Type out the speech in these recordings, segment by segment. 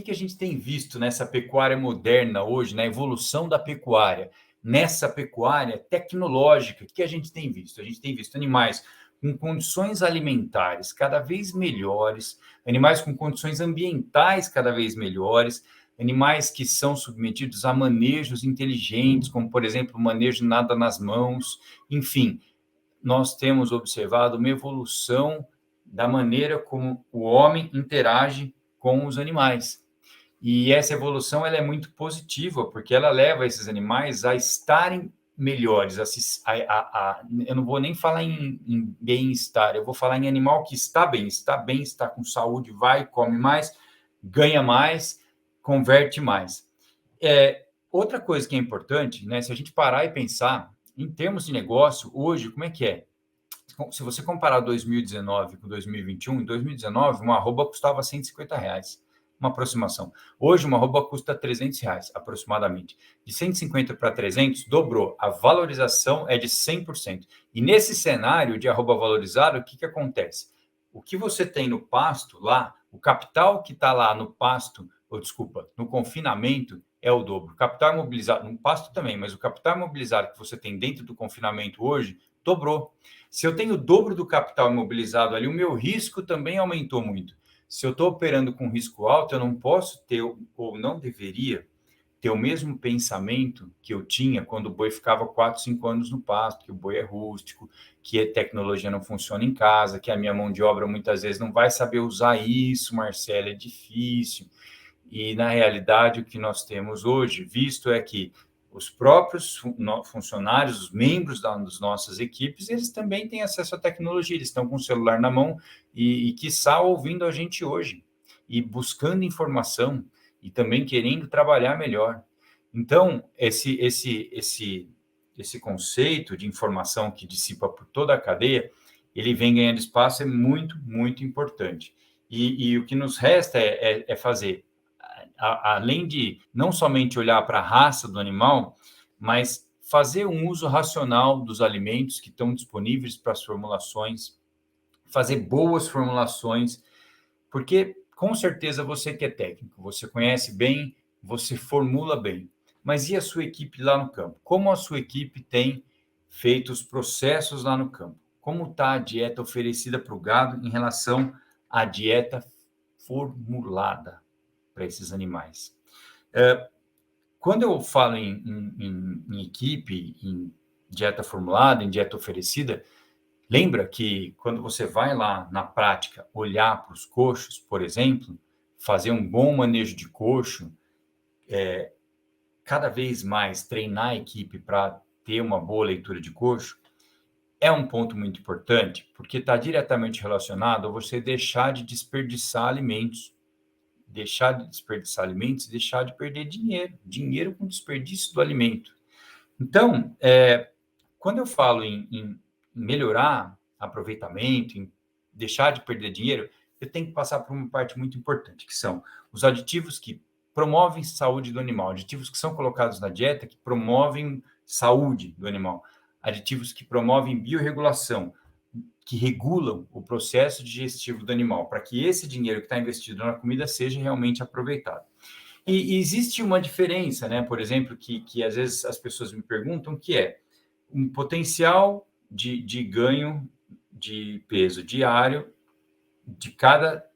que a gente tem visto nessa pecuária moderna hoje, na evolução da pecuária, nessa pecuária tecnológica? O que a gente tem visto? A gente tem visto animais com condições alimentares cada vez melhores, animais com condições ambientais cada vez melhores, animais que são submetidos a manejos inteligentes, como, por exemplo, o manejo nada nas mãos. Enfim, nós temos observado uma evolução da maneira como o homem interage com os animais. E essa evolução ela é muito positiva, porque ela leva esses animais a estarem melhores. Eu não vou nem falar em bem-estar, eu vou falar em animal que está bem, está com saúde, vai, come mais, ganha mais, converte mais. Outra coisa que é importante, né, se a gente parar e pensar, em termos de negócio, hoje, como é que é? Se você comparar 2019 com 2021, em 2019, uma arroba custava R$ 150, uma aproximação. Hoje, uma arroba custa R$ 300, aproximadamente. De 150 para 300, dobrou. A valorização é de 100%. E nesse cenário de arroba valorizado, o que acontece? O que você tem no pasto lá, o capital que está lá no pasto, no confinamento, é o dobro. O capital imobilizado, no pasto também, mas o capital imobilizado que você tem dentro do confinamento hoje, dobrou. Se eu tenho o dobro do capital imobilizado ali, o meu risco também aumentou muito. Se eu estou operando com risco alto, eu não posso ter, ou não deveria, ter o mesmo pensamento que eu tinha quando o boi ficava 4, 5 anos no pasto, que o boi é rústico, que a tecnologia não funciona em casa, que a minha mão de obra muitas vezes não vai saber usar isso, Marcelo, é difícil. E, na realidade, o que nós temos hoje visto é que os próprios funcionários, os membros das nossas equipes, eles também têm acesso à tecnologia, eles estão com o celular na mão e quiçá, ouvindo a gente hoje, e buscando informação, e também querendo trabalhar melhor. Então, esse conceito de informação que dissipa por toda a cadeia, ele vem ganhando espaço, é muito, muito importante. E o que nos resta é fazer, além de não somente olhar para a raça do animal, mas fazer um uso racional dos alimentos que estão disponíveis para as formulações, fazer boas formulações, porque com certeza você que é técnico, você conhece bem, você formula bem, mas e a sua equipe lá no campo? Como a sua equipe tem feito os processos lá no campo? Como está a dieta oferecida para o gado em relação à dieta formulada para esses animais? Quando eu falo em equipe, em dieta formulada, em dieta oferecida, lembra que quando você vai lá na prática olhar para os coxos, por exemplo, fazer um bom manejo de coxo, cada vez mais treinar a equipe para ter uma boa leitura de coxo, é um ponto muito importante, porque está diretamente relacionado a você deixar de desperdiçar alimentos. Deixar de desperdiçar alimentos e deixar de perder dinheiro com desperdício do alimento. Então, quando eu falo em melhorar aproveitamento, em deixar de perder dinheiro, eu tenho que passar por uma parte muito importante, que são os aditivos que promovem saúde do animal, aditivos que são colocados na dieta que promovem saúde do animal, aditivos que promovem biorregulação, que regulam o processo digestivo do animal, para que esse dinheiro que está investido na comida seja realmente aproveitado. E existe uma diferença, né? Por exemplo, que às vezes as pessoas me perguntam, que é um potencial de ganho de peso diário de cada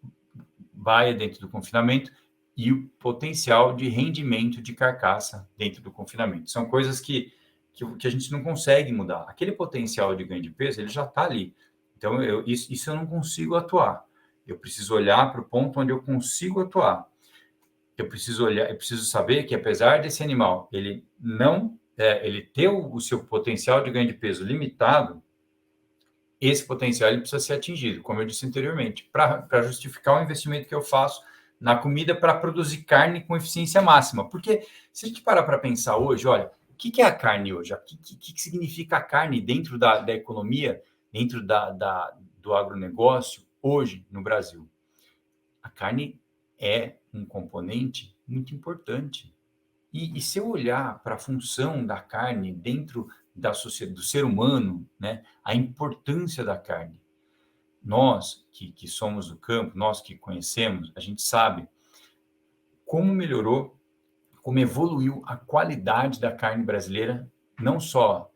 baia dentro do confinamento e o potencial de rendimento de carcaça dentro do confinamento. São coisas que a gente não consegue mudar. Aquele potencial de ganho de peso, ele já está ali. Então, isso eu não consigo atuar. Eu preciso olhar para o ponto onde eu consigo atuar. Eu preciso saber que, apesar desse animal ele ter o seu potencial de ganho de peso limitado, esse potencial ele precisa ser atingido, como eu disse anteriormente, para justificar o investimento que eu faço na comida para produzir carne com eficiência máxima. Porque se a gente parar para pensar hoje, olha, o que é a carne hoje? O que significa a carne dentro da economia, dentro do agronegócio hoje no Brasil? A carne é um componente muito importante. E se eu olhar para a função da carne dentro da sociedade, do ser humano, né, a importância da carne, nós que somos do campo, nós que conhecemos, a gente sabe como melhorou, como evoluiu a qualidade da carne brasileira, não só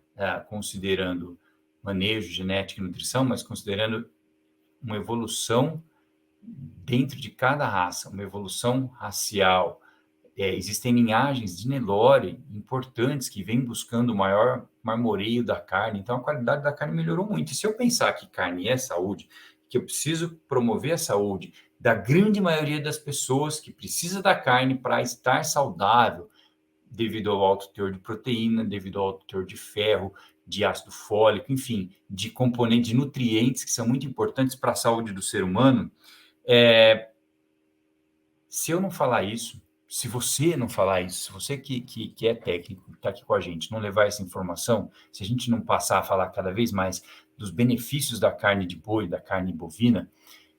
considerando manejo, genética e nutrição, mas considerando uma evolução dentro de cada raça, uma evolução racial. Existem linhagens de Nelore importantes que vêm buscando o maior marmoreio da carne, então a qualidade da carne melhorou muito. E se eu pensar que carne é saúde, que eu preciso promover a saúde da grande maioria das pessoas que precisa da carne para estar saudável, devido ao alto teor de proteína, devido ao alto teor de ferro, de ácido fólico, enfim, de componentes, de nutrientes que são muito importantes para a saúde do ser humano. Se eu não falar isso, se você não falar isso, se você que é técnico, está aqui com a gente, não levar essa informação, se a gente não passar a falar cada vez mais dos benefícios da carne de boi, da carne bovina,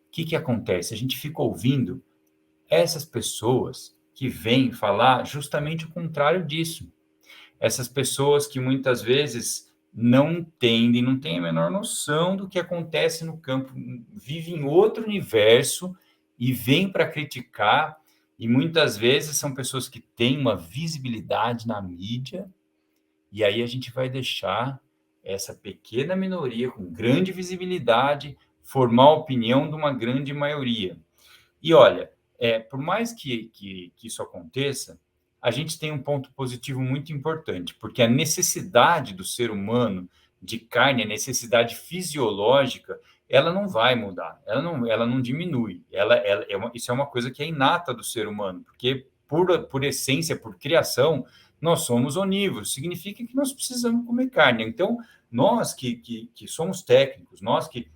o que acontece? A gente fica ouvindo essas pessoas que vêm falar justamente o contrário disso. Essas pessoas que muitas vezes não entendem, não têm a menor noção do que acontece no campo, vivem em outro universo e vêm para criticar, e muitas vezes são pessoas que têm uma visibilidade na mídia, e aí a gente vai deixar essa pequena minoria com grande visibilidade formar a opinião de uma grande maioria. E olha, por mais que isso aconteça, a gente tem um ponto positivo muito importante, porque a necessidade do ser humano de carne, a necessidade fisiológica, ela não vai mudar, ela não diminui. Isso é uma coisa que é inata do ser humano, porque por essência, por criação, nós somos onívoros, significa que nós precisamos comer carne. Então, nós que somos técnicos, nós que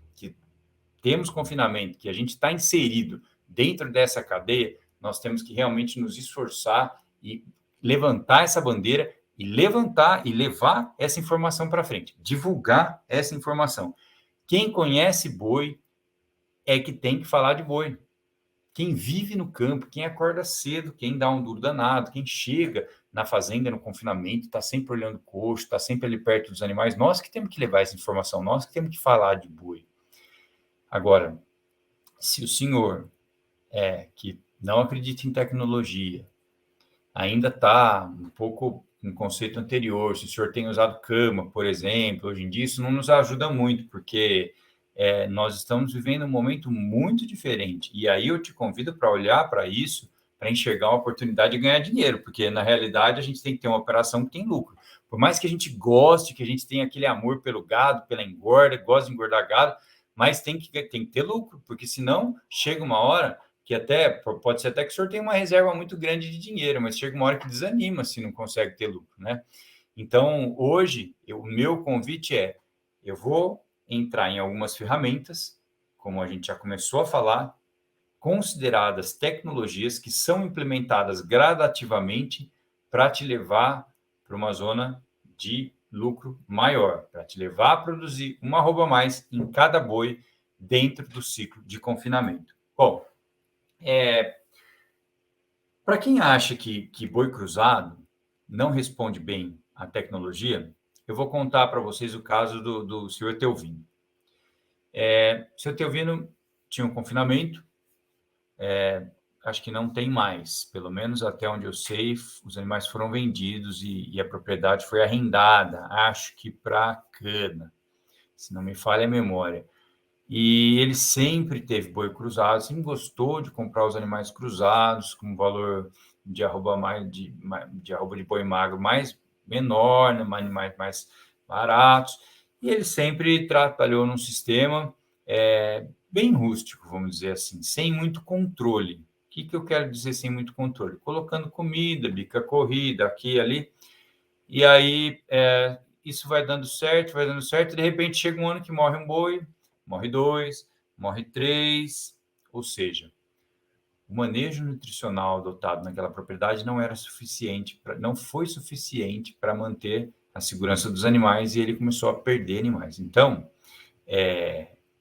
temos confinamento, que a gente está inserido dentro dessa cadeia, nós temos que realmente nos esforçar e levantar essa bandeira e levantar e levar essa informação para frente, divulgar essa informação. Quem conhece boi é que tem que falar de boi. Quem vive no campo, quem acorda cedo, quem dá um duro danado, quem chega na fazenda, no confinamento, está sempre olhando o coxo, está sempre ali perto dos animais, nós que temos que levar essa informação, nós que temos que falar de boi. Agora, se o senhor que não acredita em tecnologia, ainda está um pouco no conceito anterior, se o senhor tem usado cama, por exemplo, hoje em dia, isso não nos ajuda muito, porque nós estamos vivendo um momento muito diferente. E aí eu te convido para olhar para isso, para enxergar uma oportunidade de ganhar dinheiro, porque na realidade a gente tem que ter uma operação que tem lucro. Por mais que a gente goste, que a gente tenha aquele amor pelo gado, pela engorda, gosta de engordar gado, mas tem que ter lucro, porque senão chega uma hora que até pode ser até que o senhor tenha uma reserva muito grande de dinheiro, mas chega uma hora que desanima se não consegue ter lucro, né? Então, hoje, o meu convite eu vou entrar em algumas ferramentas, como a gente já começou a falar, consideradas tecnologias que são implementadas gradativamente para te levar para uma zona de lucro maior, para te levar a produzir uma arroba a mais em cada boi dentro do ciclo de confinamento. Bom, para quem acha que boi cruzado não responde bem à tecnologia, eu vou contar para vocês o caso do senhor Teovino. O senhor Teovino tinha um confinamento, acho que não tem mais, pelo menos até onde eu sei, os animais foram vendidos e a propriedade foi arrendada, acho que para cana, se não me falha a memória. E ele sempre teve boi cruzado, sempre gostou de comprar os animais cruzados com valor de arroba de arroba de boi magro mais menor, né, animais mais baratos. E ele sempre trabalhou num sistema bem rústico, vamos dizer assim, sem muito controle. O que eu quero dizer sem muito controle? Colocando comida, bica corrida, aqui e ali. E aí isso vai dando certo, e de repente chega um ano que morre um boi, morre 2, morre 3, ou seja, o manejo nutricional adotado naquela propriedade não foi suficiente para manter a segurança dos animais e ele começou a perder animais. Então,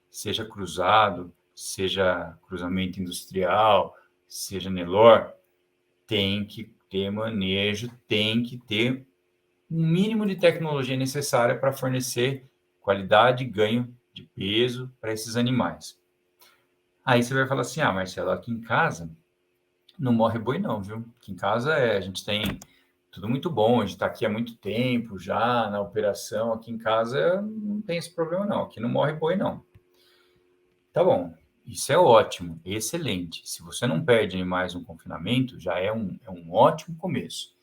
seja cruzado, seja cruzamento industrial, seja Nelore, tem que ter manejo, tem que ter um mínimo de tecnologia necessária para fornecer qualidade e ganho de peso para esses animais. Aí você vai falar assim, Marcelo, aqui em casa Não morre boi não, viu? Aqui em casa a gente tem tudo muito bom, a gente está aqui há muito tempo já na operação, aqui em casa não tem esse problema não, aqui não morre boi não. Tá bom, isso é ótimo, excelente. Se você não perde animais no confinamento, já é um ótimo começo.